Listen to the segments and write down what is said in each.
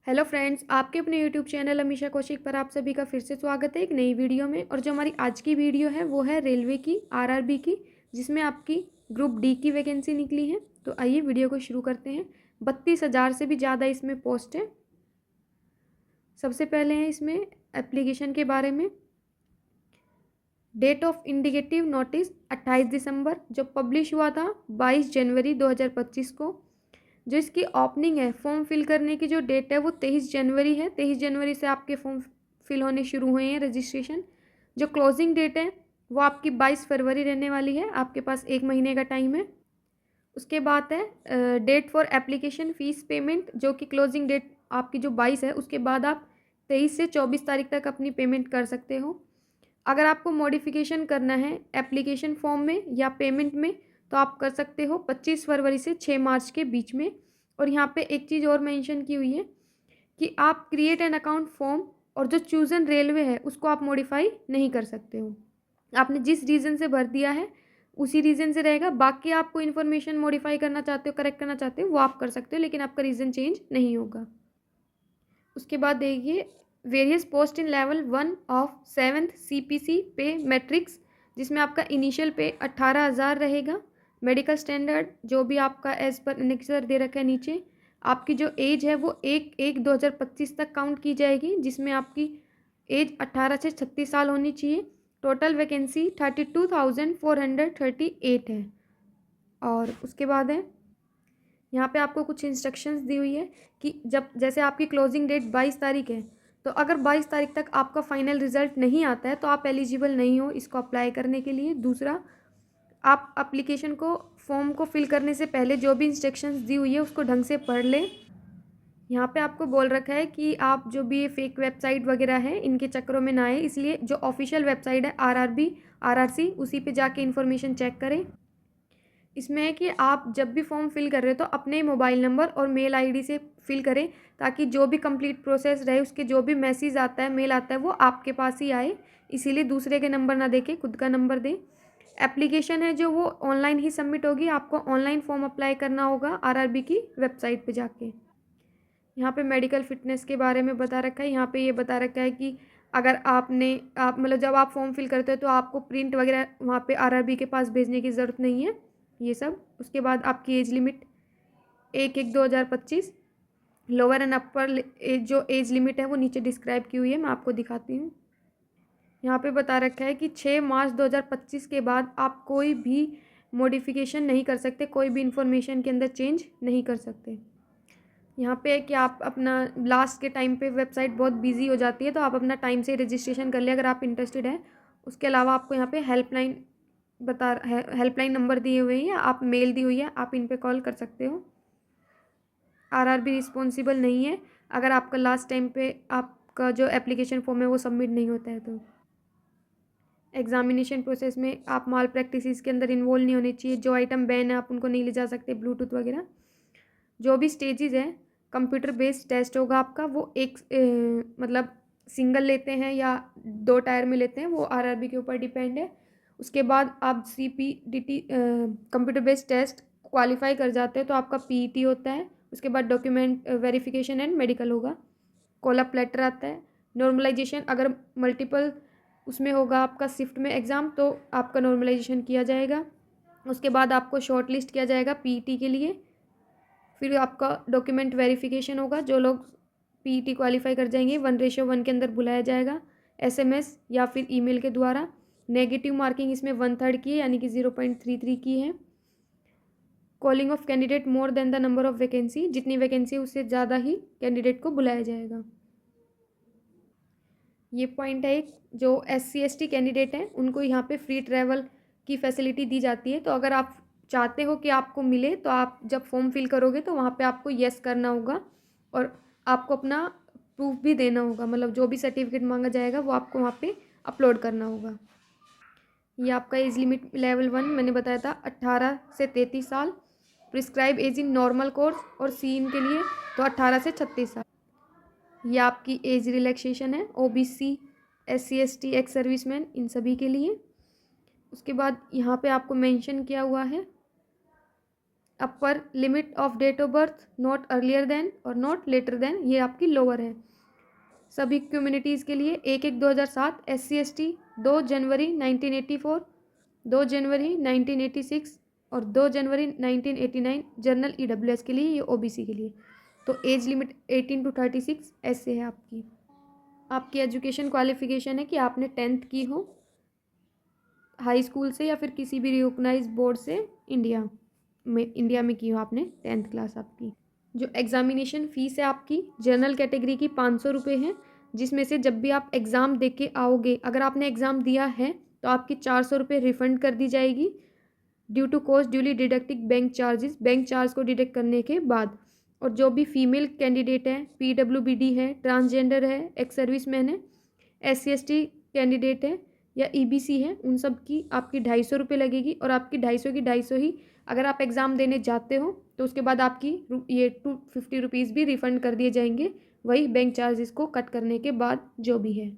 Hello friends, आपके अपने YouTube channel Amisha Kaushik पर आप सभी का फिर से स्वागत है एक नई वीडियो में। और जो हमारी आज की वीडियो है वो है रेलवे की आरआरबी की, जिसमें आपकी ग्रुप डी की वैकेंसी निकली है। तो आइए वीडियो को शुरू करते हैं। 32,000 से भी ज़्यादा इसमें पोस्ट है। सबसे पहले है इसमें एप्लीकेशन के बारे में। डेट ऑफ इंडिकेटिव नोटिस 28 दिसंबर, जो पब्लिश हुआ था 22 जनवरी 2025 को। जो इसकी ओपनिंग है, फॉर्म फिल करने की जो डेट है वो 23 जनवरी है। 23 जनवरी से आपके फॉर्म फिल होने शुरू हुए हैं, रजिस्ट्रेशन। जो क्लोजिंग डेट है वो आपकी 22 फरवरी रहने वाली है। आपके पास 1 महीने का टाइम है। उसके बाद है date for application fees payment, जो कि क्लोजिंग डेट आपकी जो 22 है, उसके बाद आप 23 से 24 तारीख तक अपनी पेमेंट कर सकते हो। अगर आपको मॉडिफिकेशन करना है एप्लीकेशन फॉर्म में या पेमेंट में, तो आप कर सकते हो 25 फरवरी से 6 मार्च के बीच में। और यहाँ पे एक चीज़ और मेंशन की हुई है कि आप क्रिएट एन अकाउंट फॉर्म और जो चूज़न रेलवे है उसको आप मॉडिफाई नहीं कर सकते हो। आपने जिस रीज़न से भर दिया है उसी रीज़न से रहेगा। बाकी आपको इन्फॉर्मेशन मॉडिफाई करना चाहते हो, करेक्ट करना चाहते हो, वो आप कर सकते हो, लेकिन आपका रीज़न चेंज नहीं होगा। उसके बाद देखिए various post in level 1 of 7th CPC पे मैट्रिक्स, जिसमें आपका इनिशियल पे 18,000 रहेगा। मेडिकल स्टैंडर्ड जो भी आपका एज पर एनेक्सर दे रखा है नीचे। आपकी जो एज है वो 1/1/2025 तक काउंट की जाएगी, जिसमें आपकी एज 18 से 36 साल होनी चाहिए। टोटल वैकेंसी 32,438 है। और उसके बाद है यहाँ पे आपको कुछ इंस्ट्रक्शंस दी हुई है कि जब जैसे आपकी क्लोजिंग डेट 22 तारीख है, तो अगर 22 तारीख तक आपका फाइनल रिजल्ट नहीं आता है तो आप एलिजिबल नहीं हो इसको अप्लाई करने के लिए। दूसरा, आप एप्लीकेशन को फॉर्म को फिल करने से पहले जो भी इंस्ट्रक्शंस दी हुई है उसको ढंग से पढ़ लें। यहाँ पे आपको बोल रखा है कि आप जो भी ये फेक वेबसाइट वगैरह है इनके चक्करों में ना आए, इसलिए जो ऑफिशियल वेबसाइट है आरआरबी आरआरसी, उसी पे जाके इन्फॉर्मेशन चेक करें। इसमें है कि आप जब भी फॉर्म फिल कर रहे हो तो अपने मोबाइल नंबर और मेल आईडी से फिल करें, ताकि जो भी कंप्लीट प्रोसेस रहे उसके जो भी मैसेज आता है, मेल आता है, वो आपके पास ही आए। इसीलिए दूसरे के नंबर ना देके खुद का नंबर दें। एप्लीकेशन है जो वो ऑनलाइन ही सबमिट होगी। आपको ऑनलाइन फॉर्म अप्लाई करना होगा आरआरबी की वेबसाइट पे जाके। यहाँ पे मेडिकल फिटनेस के बारे में बता रखा है। यहाँ पे ये बता रखा है कि अगर आप मतलब जब आप फॉर्म फिल करते हो तो आपको प्रिंट वगैरह वहाँ पे आरआरबी के पास भेजने की ज़रूरत नहीं है, ये सब। उसके बाद आपकी age limit 1/1/2025। Lower and upper as जो एज लिमिट है वो नीचे डिस्क्राइब की हुई है, मैं आपको दिखाती हूँ। यहाँ पे बता रखा है कि 6 मार्च 2025 के बाद आप कोई भी मॉडिफिकेशन नहीं कर सकते, कोई भी इंफॉर्मेशन के अंदर चेंज नहीं कर सकते। यहाँ पे है कि आप अपना लास्ट के टाइम पे वेबसाइट बहुत बिजी हो जाती है, तो आप अपना टाइम से रजिस्ट्रेशन कर ले अगर आप इंटरेस्टेड हैं। उसके अलावा आपको यहाँ पे हेल्पलाइन नंबर दिए हुए हैं, आप मेल दी हुई है, आप इन पे कॉल कर सकते हो। आरआरबी रिस्पॉन्सिबल नहीं है अगर आपका लास्ट टाइम पे आपका जो एप्लीकेशन फॉर्म है वो सबमिट नहीं होता है। तो एग्जामिनेशन प्रोसेस में आप माल प्रैक्टिस के अंदर इन्वॉल्व नहीं होने चाहिए। जो आइटम बैन है आप उनको नहीं ले जा सकते, ब्लूटूथ वगैरह। जो भी स्टेजेस हैं, कंप्यूटर बेस्ड टेस्ट होगा आपका। वो एक मतलब सिंगल लेते हैं या 2 टायर में लेते हैं, वो आरआरबी के ऊपर डिपेंड है। उसके बाद आप CPDT computer based test qualify कर जाते हैं तो आपका PET होता है। उसके बाद डॉक्यूमेंट वेरिफिकेशन एंड मेडिकल होगा। कॉल अप लेटर आता है। नॉर्मलाइजेशन अगर मल्टीपल उसमें होगा आपका शिफ्ट में एग्ज़ाम, तो आपका नॉर्मलाइजेशन किया जाएगा। उसके बाद आपको शॉर्ट लिस्ट किया जाएगा PET के लिए। फिर आपका डॉक्यूमेंट वेरिफिकेशन होगा। जो लोग PET क्वालिफाई कर जाएंगे 1:1 के अंदर बुलाया जाएगा, SMS या फिर ईमेल के द्वारा। नेगेटिव मार्किंग इसमें 1/3 की है, यानी कि 0.33 की है। Calling of candidate more than the number of vacancy, जितनी वैकेंसी उससे ज़्यादा ही कैंडिडेट को बुलाया जाएगा। ये पॉइंट है एक, जो SC ST कैंडिडेट हैं उनको यहाँ पे फ्री ट्रैवल की फैसिलिटी दी जाती है। तो अगर आप चाहते हो कि आपको मिले तो आप जब फॉर्म फिल करोगे तो वहाँ पे आपको येस करना होगा और आपको अपना प्रूफ भी देना होगा, मतलब जो भी सर्टिफिकेट मांगा जाएगा वो आपको वहाँ पे अपलोड करना होगा। ये आपका एज लिमिट लेवल 1 मैंने बताया था 18 से 33 साल। Prescribe age in normal course और सीन के लिए तो 18 से 36 साल। ये आपकी एज रिलैक्सेशन है OBC SC ST ex serviceman इन सभी के लिए। उसके बाद यहाँ पे आपको मेंशन किया हुआ है upper limit of date of birth not earlier than और नॉट लेटर देन, ये आपकी लोअर है। सभी कम्युनिटीज़ के लिए 1/1/2007 SC/ST, 2 जनवरी 1984, 2 जनवरी 1986 और 2 जनवरी 1989 जनरल EWS के लिए, ये OBC के लिए। तो एज लिमिट 18 to 36 ऐसे है आपकी। आपकी एजुकेशन क्वालिफिकेशन है कि आपने 10th की हो हाई स्कूल से या फिर किसी भी रिकॉग्नाइज्ड बोर्ड से इंडिया में की हो आपने 10th क्लास आपकी। जो एग्ज़ामिनेशन फ़ीस है आपकी जनरल कैटेगरी की 500 रुपये है, जिसमें से जब भी आप एग्ज़ाम दे के आओगे, अगर आपने एग्ज़ाम दिया है तो आपकी 400 रुपये रिफ़ंड कर दी जाएगी due to cost duly deducting bank charges, bank charge को डिडक्ट करने के बाद। और जो भी फीमेल कैंडिडेट है, PWBD है, ट्रांसजेंडर है, एक्स सर्विसमैन है, SC/ST कैंडिडेट है या EBC है, उन सब की आपकी 250 रुपये लगेगी। और आपकी 250 की 250 ही अगर आप एग्ज़ाम देने जाते हो तो उसके बाद आपकी ये 250 रुपीज़ भी रिफ़ंड कर दिए जाएंगे, वही बैंक चार्जेस को कट करने के बाद जो भी है।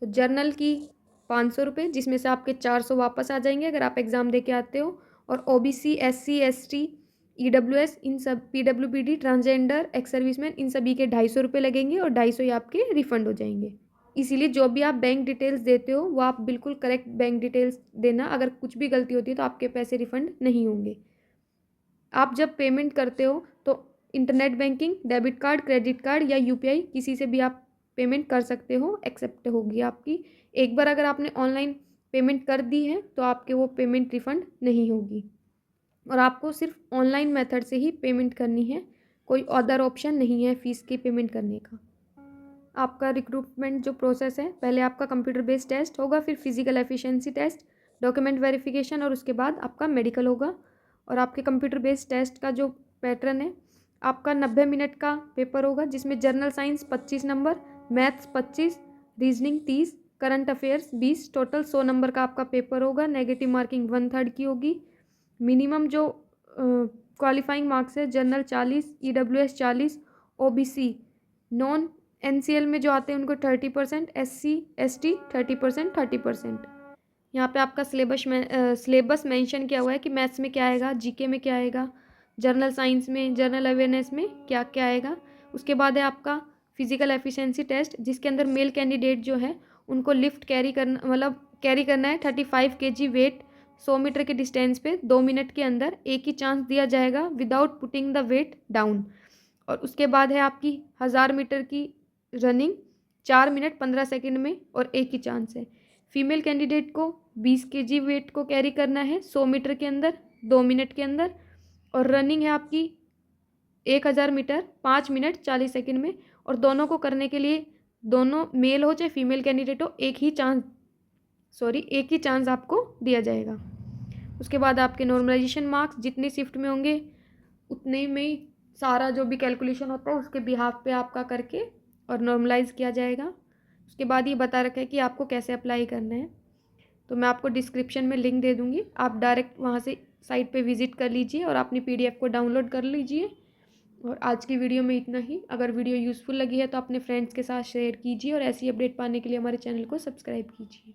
तो जर्नल की 500 रुपये, जिसमें से आपके 400 वापस आ जाएंगे अगर आप एग्ज़ाम दे के आते हो। और OBC, SC/ST, EWS, इन सब PWBD, ट्रांसजेंडर, एक्स सर्विसमैन, इन सभी के 250 रुपये लगेंगे और 250 ही आपके रिफ़ंड हो जाएंगे। इसीलिए जो भी आप बैंक डिटेल्स देते हो वो आप बिल्कुल करेक्ट बैंक डिटेल्स देना, अगर कुछ भी गलती होती है तो आपके पैसे रिफ़ंड नहीं होंगे। आप जब पेमेंट करते हो तो internet banking, debit card, credit card या UPI किसी से भी आप पेमेंट कर सकते हो, एक्सेप्ट होगी आपकी। एक बार अगर आपने ऑनलाइन पेमेंट कर दी है तो आपके वो पेमेंट रिफ़ंड नहीं होगी और आपको सिर्फ ऑनलाइन मेथड से ही पेमेंट करनी है, कोई अदर ऑप्शन नहीं है फ़ीस की पेमेंट करने का। आपका रिक्रूटमेंट जो प्रोसेस है, पहले आपका कंप्यूटर बेस्ड टेस्ट होगा, फिर physical efficiency test, document verification और उसके बाद आपका मेडिकल होगा। और आपके कंप्यूटर बेस्ड टेस्ट का जो पैटर्न है, आपका 90 मिनट का पेपर होगा, जिसमें general science 25 number, maths 25, reasoning 30, current affairs 20, total 100 number का आपका पेपर होगा। नेगेटिव मार्किंग 1/3 की होगी। मिनिमम जो क्वालिफाइंग मार्क्स है, general 40, EWS 40, OBC non NCL में जो आते हैं उनको 30%, SC/ST 30%, 30%। यहाँ पे आपका सिलेबस मेंशन किया हुआ है कि मैथ्स में क्या आएगा, GK में क्या आएगा, जनरल साइंस में, जनरल अवेयरनेस में क्या क्या आएगा। उसके बाद है आपका फिजिकल एफिशिएंसी टेस्ट, जिसके अंदर मेल कैंडिडेट जो है उनको लिफ्ट कैरी करना है 35 kg वेट 100 मीटर के डिस्टेंस पे 2 मिनट के अंदर, एक ही चांस दिया जाएगा without putting the weight down. और उसके बाद है आपकी 1000 मीटर की रनिंग 4 मिनट 15 सेकंड में और एक ही चांस है। फीमेल कैंडिडेट को 20 kg वेट को कैरी करना है 100 मीटर के अंदर 2 मिनट के अंदर। और रनिंग है आपकी 1000 मीटर 5 मिनट 40 सेकंड में। और दोनों को करने के लिए, दोनों मेल हो चाहे फीमेल कैंडिडेट हो, एक ही चांस आपको दिया जाएगा। उसके बाद आपके नॉर्मलाइजेशन मार्क्स जितनी शिफ्ट में होंगे उतने में ही सारा जो भी कैलकुलेशन होता है उसके बिहाफ पे आपका करके और नॉर्मलाइज किया जाएगा। उसके बाद ये बता रखा है कि आपको कैसे अप्लाई करना है, तो मैं आपको डिस्क्रिप्शन में लिंक दे दूँगी, आप डायरेक्ट वहाँ से साइट पे विज़िट कर लीजिए और अपनी PDF को डाउनलोड कर लीजिए। और आज की वीडियो में इतना ही। अगर वीडियो यूज़फुल लगी है तो अपने फ्रेंड्स के साथ शेयर कीजिए और ऐसी अपडेट पाने के लिए हमारे चैनल को सब्सक्राइब कीजिए।